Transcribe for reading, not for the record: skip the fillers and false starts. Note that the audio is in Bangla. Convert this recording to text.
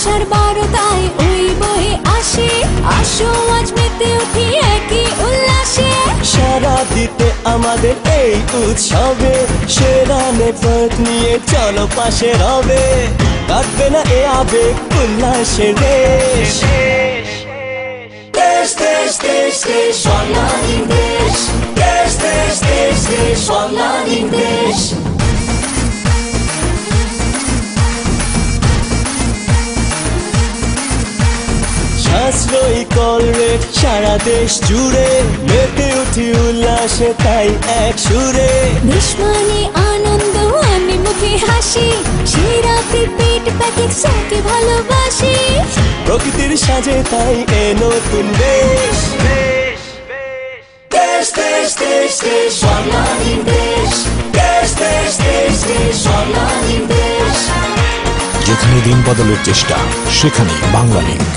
আশার বারোটায় ওই বয়ে আসে, আসো আজ মেতে উঠি একই উল্লাসে। সারা দিতে আমাদের এই উৎসবে, সেরা নেটওয়ার্ক নিয়ে চলো পাশে রবে, কাটবে না এ আবেগ উল্লাসের রেশ। দেশ দেশ দেশ দেশ বাংলাদেশ দেশ, দেশ দেশ দেশ দেশ বাংলাদেশ দেশ। সাশ্রয়ী কল রেট সারা দেশ জুড়ে, মেতে উঠি উল্লাসে তাই এক সুরে। দেশ মানে আনন্দ, আমি মুখে হাসি, সেরা প্রিপেড প্যাকেজ যাকে ভালোবাসি। প্রকৃতির সাজে তাই এ নতুন দেশ। দেশ দেশ দেশ দেশ বাংলাদেশ দেশ, দেশ দেশ দেশ দেশ বাংলাদেশ দেশ। যেখানে দিন বদলের চেষ্টা, সেখানে বাংলালিংক।